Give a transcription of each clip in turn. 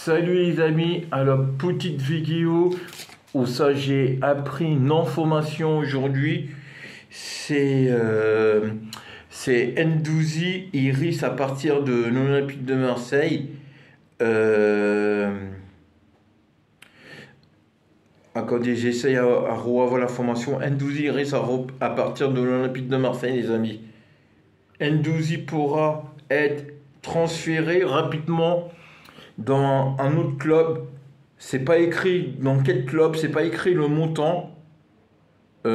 Salut les amis, alors petite vidéo où ça j'ai appris une information aujourd'hui, c'est c'est Ndouzi, il risque à partir de l'Olympique de Marseille. Euh, Attendez, j'essaye à revoir l'information. Ndouzi il risque à partir de l'Olympique de Marseille les amis. Ndouzi pourra être transféré rapidement dans un autre club. C'est pas écrit dans quel club, c'est pas écrit le montant. C'est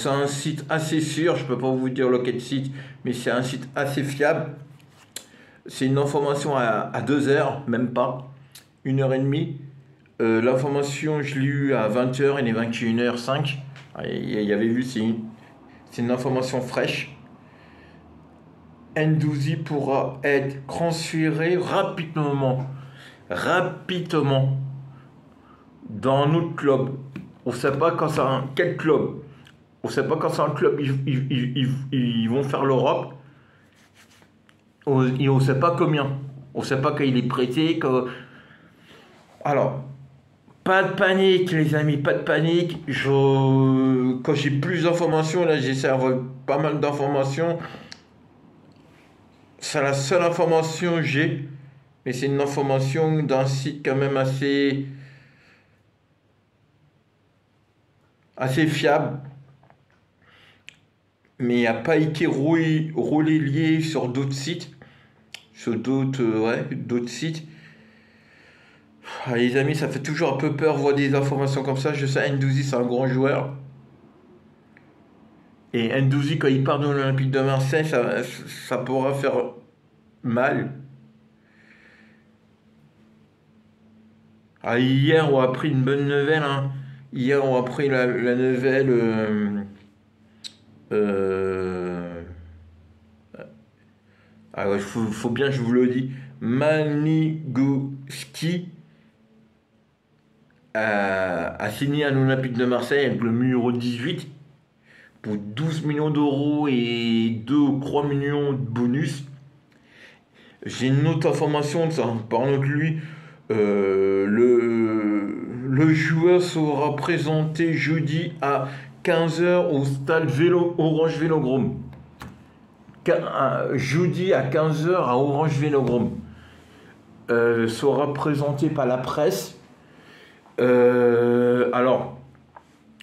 un site assez sûr, je peux pas vous dire lequel site, mais c'est un site assez fiable. C'est une information à 2 heures, même pas, 1 heure et demie. L'information, je l'ai eue à 20 heures, il est 21h05. Il y avait vu, c'est une information fraîche. Ndouzi pourra être transféré rapidement dans un autre club. On ne sait pas quand c'est quel club. On ne sait pas quand c'est un club, ils vont faire l'Europe. On ne sait pas combien. On ne sait pas quand il est prêté. Alors, pas de panique, les amis, pas de panique. Quand j'ai plus d'informations, là, j'essaie d'avoir pas mal d'informations. C'est la seule information que j'ai. Mais c'est une information d'un site quand même assez fiable. Mais il n'y a pas été relayé sur d'autres sites. Sur d'autres sites. Ah, les amis, ça fait toujours un peu peur voir des informations comme ça. Je sais, Ndouzi, c'est un grand joueur. Et Ndouzi, quand il part de l'Olympique de Marseille, ça pourra faire mal. Ah, hier, on a appris une bonne nouvelle, hein. Hier, on a appris la nouvelle. Euh, ah ouais, faut bien que je vous le dise. Manigoski a signé à l'Olympique de Marseille avec le numéro 18 pour 12 millions d'euros et 2 ou 3 millions de bonus. J'ai une autre information, ça, parlant de lui. Le joueur sera présenté jeudi à 15 heures au stade Orange Vélodrome. Jeudi à 15 heures à Orange Vélodrome. Sera présenté par la presse. Alors,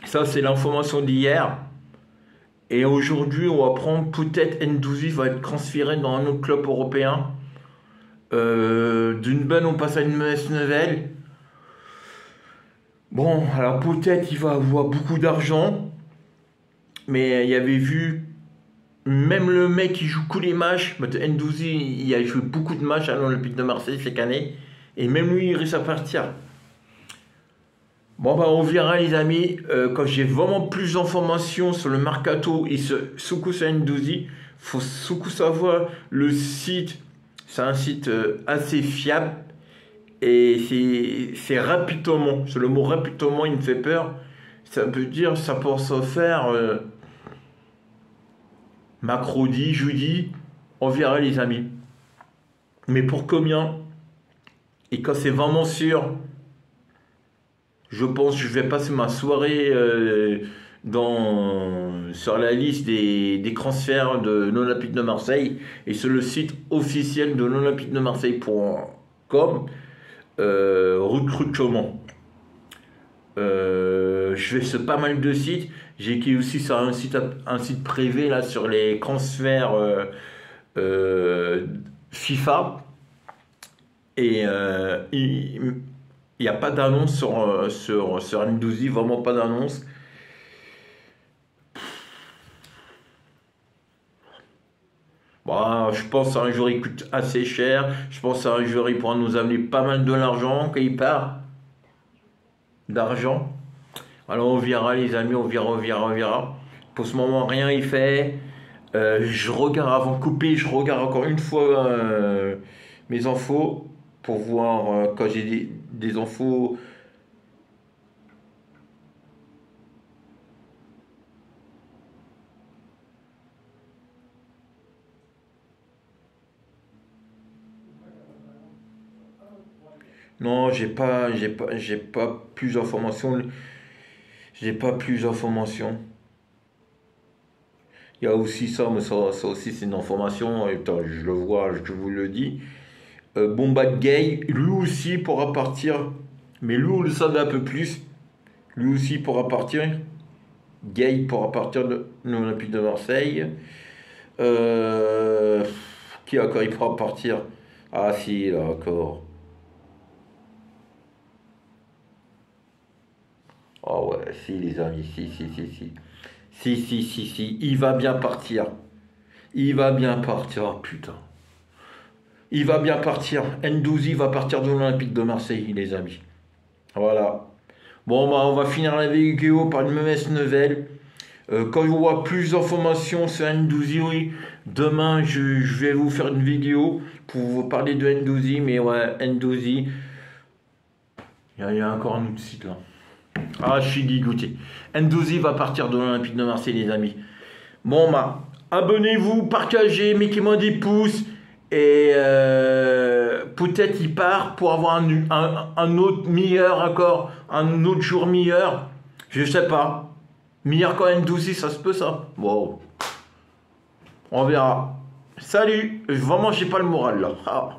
ça c'est l'information d'hier. Et aujourd'hui, on va prendre peut-être Ndouzi va être transféré dans un autre club européen. D'une bonne, on passe à une mauvaise nouvelle. Bon, alors peut-être il va avoir beaucoup d'argent, mais il y avait vu, même le mec qui joue tous les matchs, Ndouzi, il a joué beaucoup de matchs à l'Olympique de Marseille cette année, et même lui, il risque à partir. Bon, bah, on verra, les amis, quand j'ai vraiment plus d'informations sur le mercato et ce Soukou Ndouzi, faut surtout savoir le site, c'est un site assez fiable. Et c'est rapidement. C'est le mot rapidement, il me fait peur. Ça veut dire, ça peut se faire mercredi, jeudi. On verra, les amis. Mais pour combien? Et quand c'est vraiment sûr, je pense que je vais passer ma soirée sur la liste des transferts de l'Olympique de Marseille. Et sur le site officiel de l'Olympique de Marseille.com, recrutement. Je vais sur pas mal de sites. J'ai écrit aussi sur un site privé là sur les transferts euh, FIFA. Et il n'y a pas d'annonce sur Ndouzi, vraiment pas d'annonce. Bon, je pense qu'un jour il coûte assez cher. Je pense qu'un jour il pourra nous amener pas mal de l'argent quand il part. D'argent. Alors on verra, les amis, on verra. Pour ce moment, rien il fait. Je regarde avant de couper, je regarde encore une fois mes infos pour voir quand j'ai des infos. Non, j'ai pas plus d'informations. J'ai pas plus d'informations. Il y a aussi ça, mais ça aussi c'est une information. Et attends, je le vois, je vous le dis. Bombad Gay, lui aussi pourra partir. Mais lui, on le savait un peu plus. Lui aussi pourra partir. Gay pourra partir de l'Olympique de Marseille. Euh, qui encore il pourra partir? Ah si, là encore. Ah ouais, si les amis, si, si, si, si. Si, si, si, si, il va bien partir. Il va bien partir, oh, putain. Il va bien partir. Ndouzi va partir de l'Olympique de Marseille, les amis. Voilà. Bon, bah, on va finir la vidéo par une mauvaise nouvelle. Quand je vois plus d'informations sur Ndouzi, oui, demain je vais vous faire une vidéo pour vous parler de Ndouzi. Mais ouais, Ndouzi, il y a encore un autre site là. Ah, je suis dégoûté. Ndouzi va partir de l'Olympique de Marseille, les amis. Bon, bah, abonnez-vous, partagez, mettez-moi des pouces. Et peut-être il part pour avoir un autre meilleur encore, un autre jour meilleur. Je sais pas. Meilleur quand Ndouzi, ça se peut ça. Bon, on verra. Salut. Vraiment, j'ai pas le moral là. Ah.